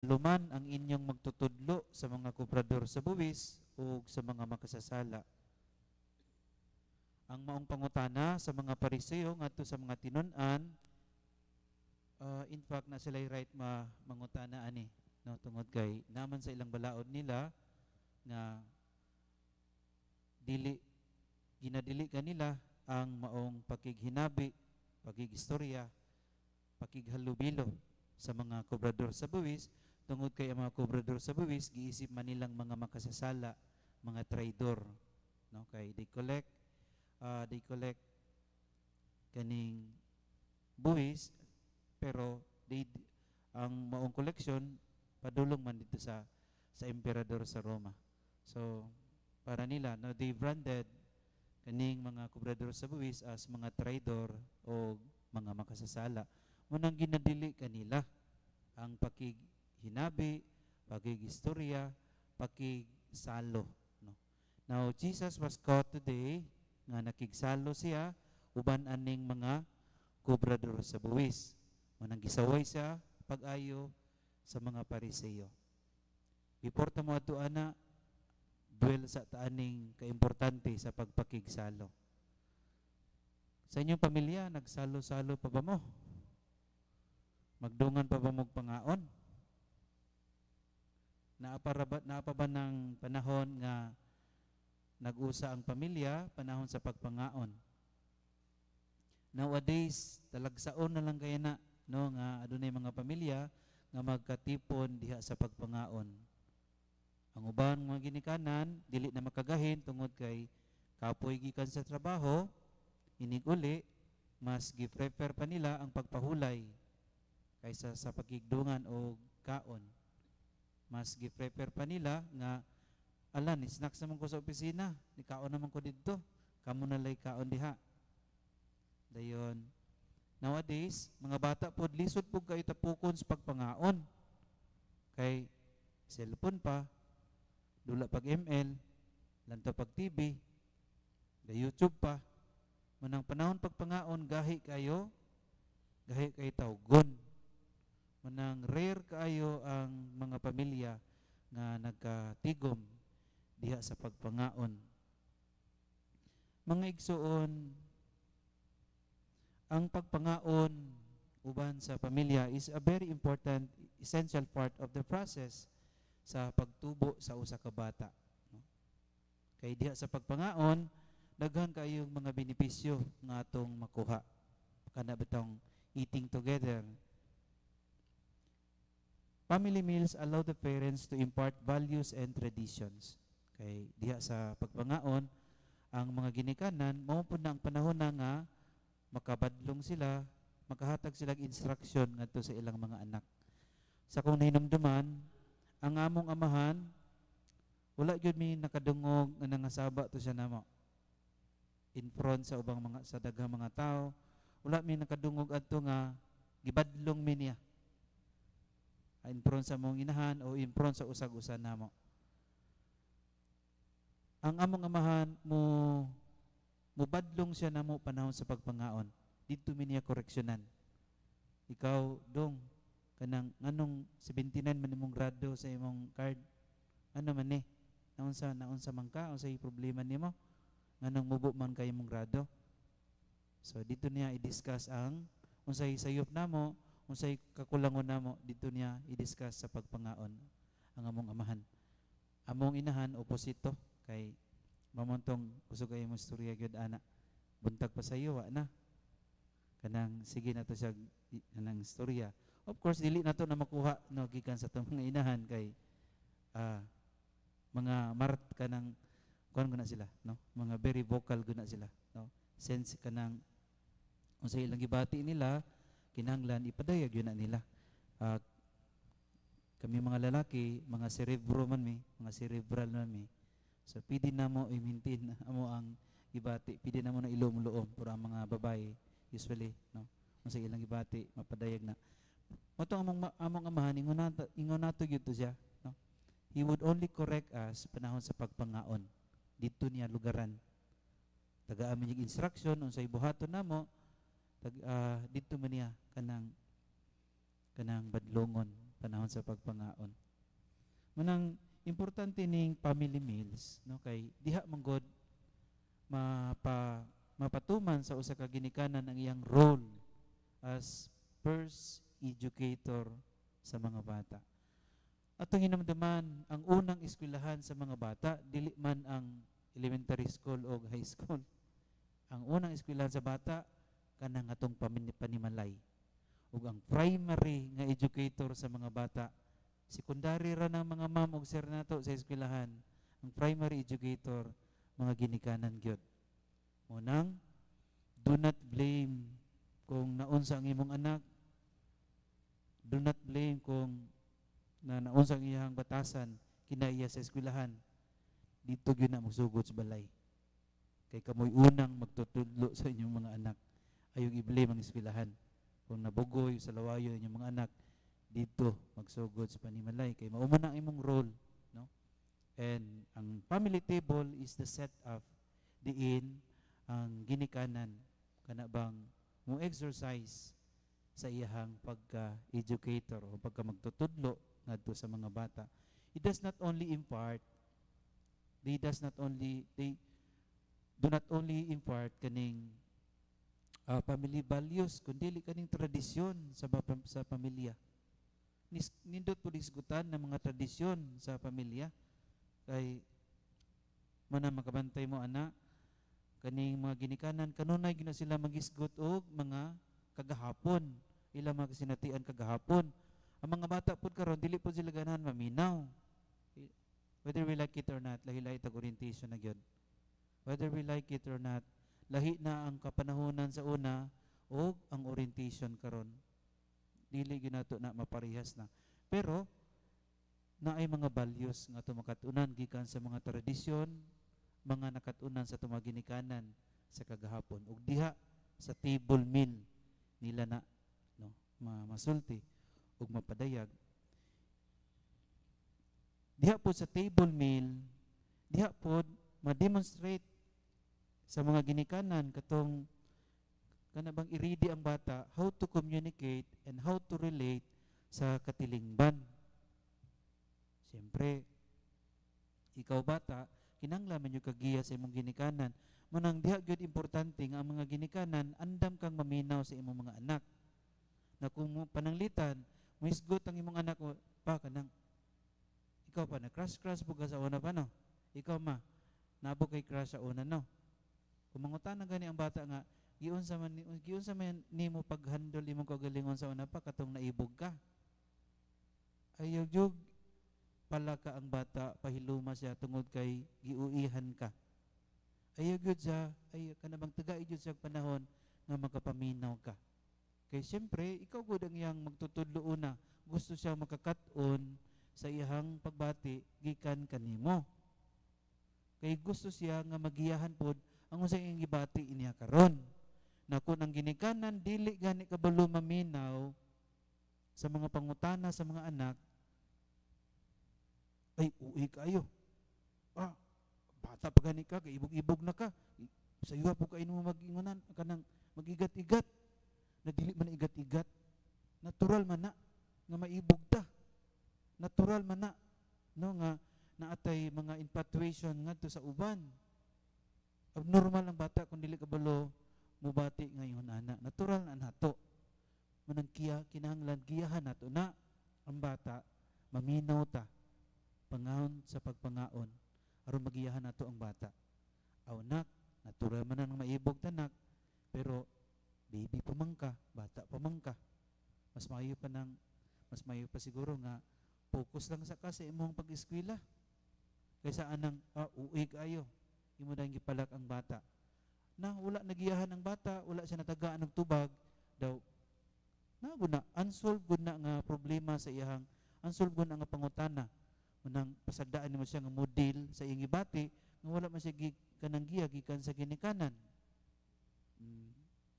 luman ang inyong magtutudlo sa mga kubrador sa buwis o sa mga makasasala. Ang maong pangutana sa mga Pariseo ngadto sa mga tinun-an, in fact na sila'y right mangutana ani, no, tungod kay naman sa ilang balaod nila nga ginadili kanila ang maong pakighinabi, pakigistorya, pakighalubilo sa mga kubrador sa buwis, tungod kay ang mga kubrador sa buwis giisip man nilang mga makasasala, mga traidor, no, kay they collect kaning buwis, pero ang maong koleksyon padulong man dito sa emperador sa Roma. So para nila, no, they branded kaning mga kubrador sa buwis as mga traidor o mga makasasala. Munang ginadili kanila ang pakighinabi, pakigistorya, pakigsalo, no. Now Jesus was caught today nga nakigsalo siya uban aning mga kubrador sa buwis. Munang gisaway siya pag-ayo sa mga Pariseo. Before ta mo adto ana, duel sa taaning kaimportante sa pagpakigsalo. Sa inyong pamilya, nagsalo-salo pa ba mo? Magdungan pa ba mo pangaon? Naapa ba ng panahon nga nag-usa ang pamilya, panahon sa pagpangaon? Nowadays, talagsaon na lang kaya na, no, nga adunay mga pamilya nga magkatipon diha sa pagpangaon. Ang uban mga ginikanan dili na makagahin tungod kay kapoy gikan sa trabaho, inig uli mas gi-prefer pa nila ang pagpahulay kaysa sa pagigdungan o kaon. Mas gi-prefer pa nila nga alan, snacks naman ko sa opisina, ni kaon naman ko didto, kamo na lay kaon diha. Dayon, nowadays, mga bata pod lisod po kayo tapukon sa pagpangaon. Kay cellphone pa, dula pag ML, lanto pag TV, da YouTube pa. Manang panahon pagpangaon, gahi kayo tawgon. Manang rare kayo ang mga pamilya nga nagkatigom diha sa pagpangaon. Mga igsuon, ang pagpangaon uban sa pamilya is a very important, essential part of the process sa pagtubo sa usa ka bata, no? Kay diha sa pagpangaon, daghan kayong mga benepisyo nga atong makuha. Kana bitong eating together. Family meals allow the parents to impart values and traditions. Kay diha sa pagpangaon, ang mga ginikanan mao pud na ang panahon na nga makabadlong sila, makahatag sila instruction ngadto sa ilang mga anak. Sa kung nahinumduman, ang among amahan wala gyud mi nakadungog nga nangasaba to siya namo in front sa ubang mga sa daghang mga tao. Wala mi nakadungog adto nga gibadlong mi niya in front sa mong inahan o in front sa usag-usa namo. Ang among amahan mubadlong siya namo panahon sa pagpangaon. Dito mi niya koreksyonan. Ikaw dong kanang nganong 79 man imong grado sa imong card, ano man ni, naunsa man ka, unsay problema nimo, nganong mubo man kay imong grado. So dito niya i-discuss ang unsay sayop namo, unsay kakulangon namo, dito niya i-discuss sa pagpangaon ang among amahan. Among inahan oposito, kay mamontong kusog ay imong istorya gyud ana, buntag pa sayo wa na kanang sige na to siya kanang istorya. Of course dili nato na makuha, no, gikan sa tong mga inahan kay mga mart kanang kuan guna sila, no, mga very vocal guna sila, no, sense kanang unsay ilang gibati nila kinahanglan ipadayag yun na nila. Kami mga lalaki, mga cerebro man mi, mga cerebral man mi, so pwede na mo i-maintain amo ang gibati, pwede na mo na ilom-loom, pero ang mga babae usually, no, unsay ilang gibati mapadayag na. Moto among amahan ingon nato gyud to siya, no. He would only correct us panahon sa pagpangaon. Dito niya lugaran. Tagaan mi ning instruction unsay buhaton namo, dito man niya kanang badlongon. panahon sa pagpangaon. Manang importante ning family meals, no, kay diha man gud mapatuman sa usa ka ginikanan ang iyang role as first educator sa mga bata. Atong hinamdaman ang unang eskwelahan sa mga bata dili man ang elementary school o high school. Ang unang eskwelahan sa bata kanang atong panimalay. Ug ang primary nga educator sa mga bata, secondary ra ng mga ma'am ug sir nato sa eskwelahan. Ang primary educator mga ginikanan gyud. Unang, do not blame kung naunsa ang imong anak. Do not blame kung naunsa ang iyang batasan kinaiya sa eskwelahan. Dito gyud na magsugod sa balay. Kay kamoy unang magtutudlo sa inyong mga anak. Ayong i-blame ang eskwelahan. Kung nabugoy sa lawayo inyong mga anak, dito magsugod sa panimalay. Kay mao man ang imong role, no? And ang family table is the setup diin ang ginikanan kana bang mo exercise sa iyahang pagka-educator o pagka magtutudlo ngadto sa mga bata. It does not only impart, they do not only impart kaning family values, kundi kaning tradisyon sa pamilya. Nindot po disgutan ng mga tradisyon sa pamilya. Kay mana makabantay mo ana, kaning mga ginikanan, kanunay gina sila magisgot og mga kagahapon. Ila mga kasinatian kagahapon. Ang mga bata po karon dili po sila ganahan maminaw. Whether we like it or not, lahi-lahi tag orientation na gyud. Whether we like it or not, lahi na ang kapanahonan sa una o ang orientation karon. Dili ginato na maparehas na. Pero naay mga values nga tumakatunan gikan sa mga tradisyon, mga nakatunan sa tumaginikanan sa kagahapon ug diha sa table meal nila na no masulti ug mapadayag. Diha po sa table meal, diha po ma-demonstrate sa mga ginikanan katong kana bang i-ready ang bata how to communicate and how to relate sa katilingban. Siyempre, ikaw bata, kinahanglan yung kagiya sa imong ginikanan. Manang diha gyud importante nga ang mga ginikanan andam kang maminaw sa imong mga anak. Na kung pananglitan, muisgot ang imong anak mo, pa kanang ikaw pa na crush buga sa una pa no. Ikaw ma, nabo kay crush sa una no. Kung mangutana gani ang bata nga, giunsa man nimo pag-handle imong kagalingon sa una pa katong naibog ka. Ayaw jud pala ka ang bata, pahiluma siya tungod kay giuihan ka. Ayaw gyud siya, ay kanabang tagai gyud sa panahon nga makapaminaw ka. Kay siyempre, ikaw gud ang iyang magtutudlo una. Gusto siya makakat-on sa iyang pagbati gikan kanimo. Kay gusto siya nga magiyahan pod ang usay iyang gibati iniya karon. Na kung ang ginikanan dili gani kabalo maminaw sa mga pangutana sa mga anak, ay uwi kayo. Bata pa gani ka, kay ibog-ibog na ka. Sa iyo po kayo mo mag-ingunan, kanang mag-igat-igat. Na dili man igat-igat. Natural man na nga maibog ta. Natural man na no nga naatay mga infatuation ngadto sa uban. Abnormal ang bata kung dili kabalo mubati ngayon ana. Natural na nato. Manang kinahanglan giyahan nato na ang bata maminaw ta pangahon sa pagpangaon aron magiyahan nato ang bata. Aw nak, natural man nang maibog tanak, pero baby pa man ka, bata pa man ka. Mas mayo pa siguro nga focus lang sa ka sa imong pag-eskwela. Kaysa anang uig ayo, imo dang gipalak ang bata. Na wala nagiyahan ang bata, wala siya natagaan og tubag daw. Na unsolved gud na nga problema sa iyang, unsolved gud na nga pangutana. Unang pasagdaan nimo siya nga model sa iyang gibati nga wala man siya kanang giya gikan sa ginikanan.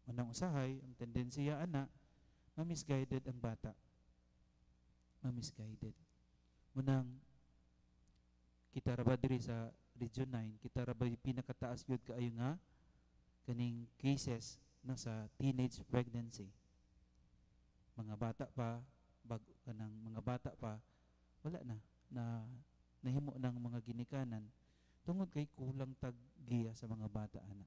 Unang usahay ang tendensiya ana ma-misguided ang bata. Ma-misguided. Unang kita ra ba diri sa Region 9, kita ra ba pinakataas gyud kaayo nga kaning cases na sa teenage pregnancy. Mga bata pa bago kanang mga bata pa, wala na nahimo ng mga ginikanan tungod kay kulang tag giya sa mga bata ana.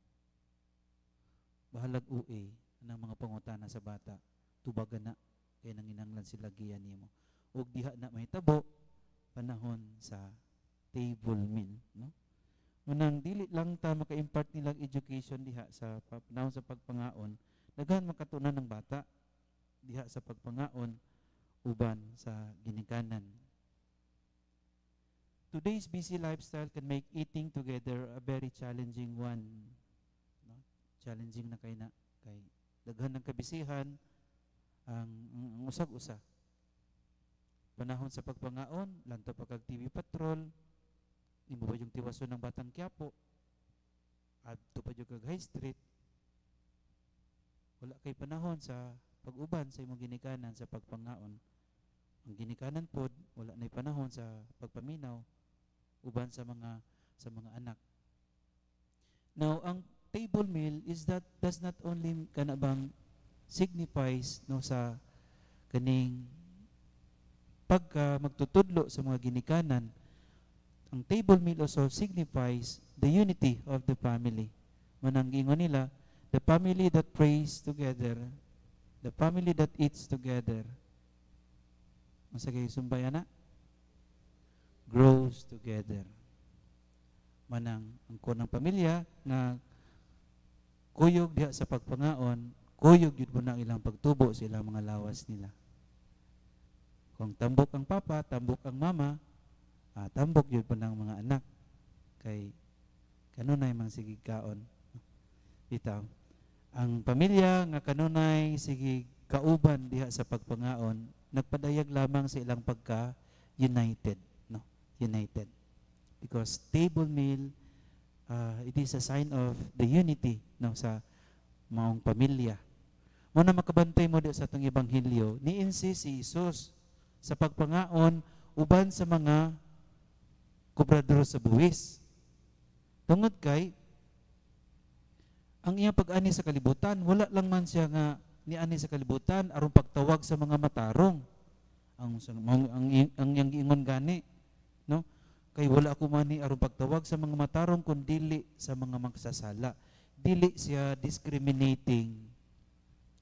Bahalag UA ng mga pangutana sa bata, tubagan na kay nanginanglan sila giya nimo. Ug diha na mahitabo panahon sa table meal, no? Munang dili lang ta maka-impart nilang education diha sa panahon sa pagpangaon, daghan makatunan ng bata diha sa pagpangaon uban sa ginikanan. Today's busy lifestyle can make eating together a very challenging one. No? Challenging na kay daghan ng kabisihan ang usag-usa. Panahon sa pagpangaon, lanto pa kag TV Patrol, imo ba yung tiwason ng Batang Quiapo, adto pa yung kag High Street, wala kay panahon sa pag-uban sa imong ginikanan sa pagpangaon. Ang ginikanan pod wala nay panahon sa pagpaminaw uban sa mga anak. Now, ang table meal does not only kanabang signifies no sa kaning pagka magtutudlo sa mga ginikanan. Ang table meal also signifies the unity of the family. Manang giingon nila, the family that prays together, the family that eats together, masagay sumbayana, grows together. Manang ang kunang pamilya na kuyog diha sa pagpangaon, kuyog yun po na ilang pagtubo sa ilang mga lawas nila. Kung tambok ang papa, tambok ang mama, tambok yun po ng mga anak. Kay kanunay mang sige kaon. Itaw, ang pamilya nga kanunay sige kauban diha sa pagpangaon, nagpadayag lamang sa ilang pagka-united. No? United. Because table meal, it is a sign of the unity no, sa maong pamilya. Muna makabantay mo sa itong Ebanghelyo, ni-insist si Jesus sa pagpangaon uban sa mga kubrador sa buwis. Tungod kay ang iyang pag-ani sa kalibutan, wala lang man siya nga niani sa kalibutan aron pagtawag sa mga matarong. Ang iyang giingon gani, no? Kay wala ako man ni aron pagtawag sa mga matarong kun dili sa mga magsasala. Dili siya discriminating.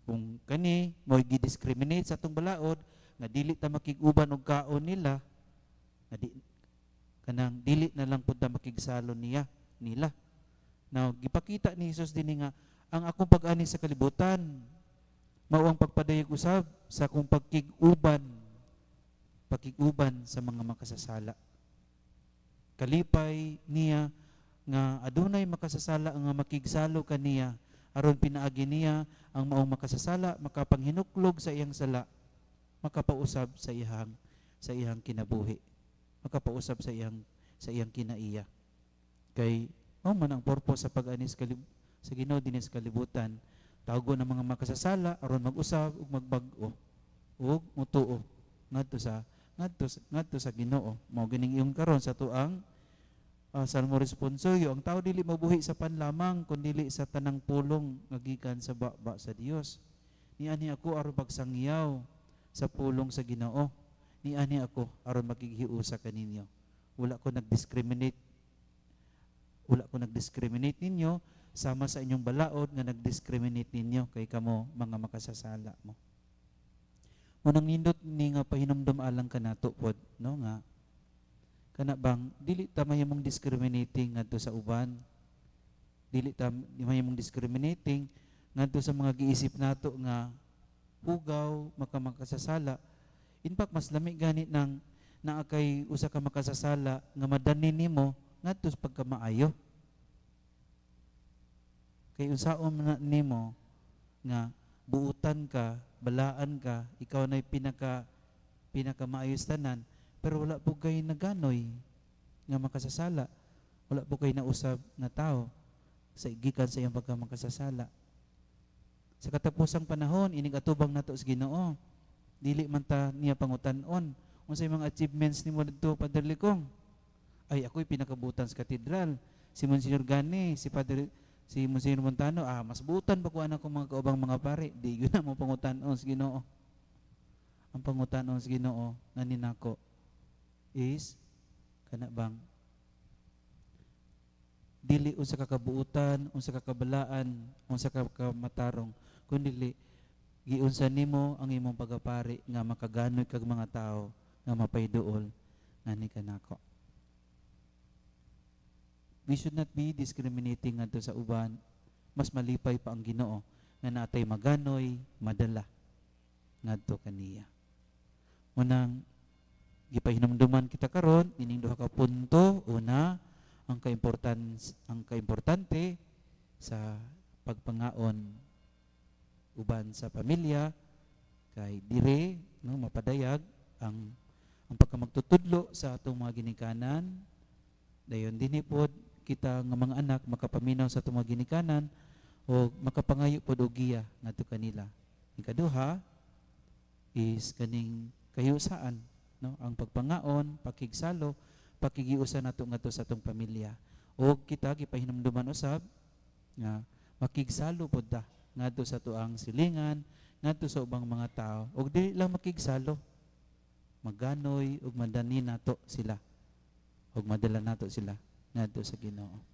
Kung kani mo gi-discriminate sa atong balaod nga dili ta makig-uban og kaon nila, nga kanang dili na lang pud ta makigsalo nila. Now, gipakita ni Jesus dinhi nga ang akong pag-ani sa kalibutan mao ang pagpadayag usab sa akong pakig-uban sa mga makasasala. Kalipay niya nga adunay makasasala nga makigsalo kaniya aron pinaagi niya ang maong makasasala makapanghinuklog sa iyang sala, makapausab sa iyang kinabuhi, makapausab sa iyang kinaiya. Kay man ang purpose sa pag-ani sa Ginoo dinhi sa kalibutan, tawgon ang mga makasasala aron mag-usab ug magbag-o ug mutuo ngadto sa Ginoo. Mao gining iyong karon sa tuang Salmo responsorio, ang tao dili mabuhi sa panlamang kundi sa tanang pulong nga gikan sa baba sa Dios. Niani ako aron pagsangyaw sa pulong sa Ginoo. Niani ako aron makighiusa kaninyo. Wala ko nag-discriminate ninyo sama sa inyong balaod nga nag-discriminate ninyo kay kamo mga makasasala mo. Munang nindot ni nga pahinumdum alang kanato pod no nga kana bang dili ta mahimong discriminating ngadto sa uban, dili ta mahimong discriminating ngadto sa mga giisip nato nga hugaw makasasala. In fact, mas lami gani nang naakay usa ka makasasala nga madani nimo ngadto sa pagkamaayo. Kay unsaon na nimo nga buutan ka, balaan ka, ikaw na'y pinakamaayos tanan, pero wala po kayo naganoy nga makasasala. Wala po kayo nausab na tao sa gikan sa iyang pagkamakasasala. Sa katapusang panahon, inig atubang nato sa Ginoo. Dili man ta niya pangutan-on. Unsay mga achievements nimo didto, Padre Likong? Ay, ako'y pinakabutan sa katedral. Si Monsignor Gani, si Monsignor Montano, mas buutan pa ko anak ko mga kaubang mga pare. Di yun na mo pangutan-on sa Ginoo. ang pangutanon sa Ginoo nga ninako is kana bang dili unsa ka kabuutan, unsa ka kabalaan, unsa ka kamatarong, kundi giunsa nimo ang imong pagapari nga makaganoy kag mga tao nga mapayduol ngani kanako. We should not be discriminating ngadto sa uban. Mas malipay pa ang Ginoo nga natay maganoy, madala ngadto kaniya. Unang gipahinumduman kita karon ining duha ka punto. Una, ang kaimportante sa pagpangaon uban sa pamilya kay dire no mapadayag ang pagkamagtutudlo sa atong mga ginikanan. Dayon dinhi pod kita nga mga anak makapaminaw sa atong mga ginikanan o makapangayo pod og giya ngadto kanila. Ikaduha is kaning kahiyusaan, no, ang pagpangaon, pakigsalo, pakigiusa nato ngadto sa atong pamilya. O kita gipahinumduman usab nga makigsalo pod ta ngadto sa tuang silingan, ngadto sa ubang mga tao. Og dili lang makigsalo, maganoy ug madani nato sila. Og madala nato sila ngadto sa Ginoo.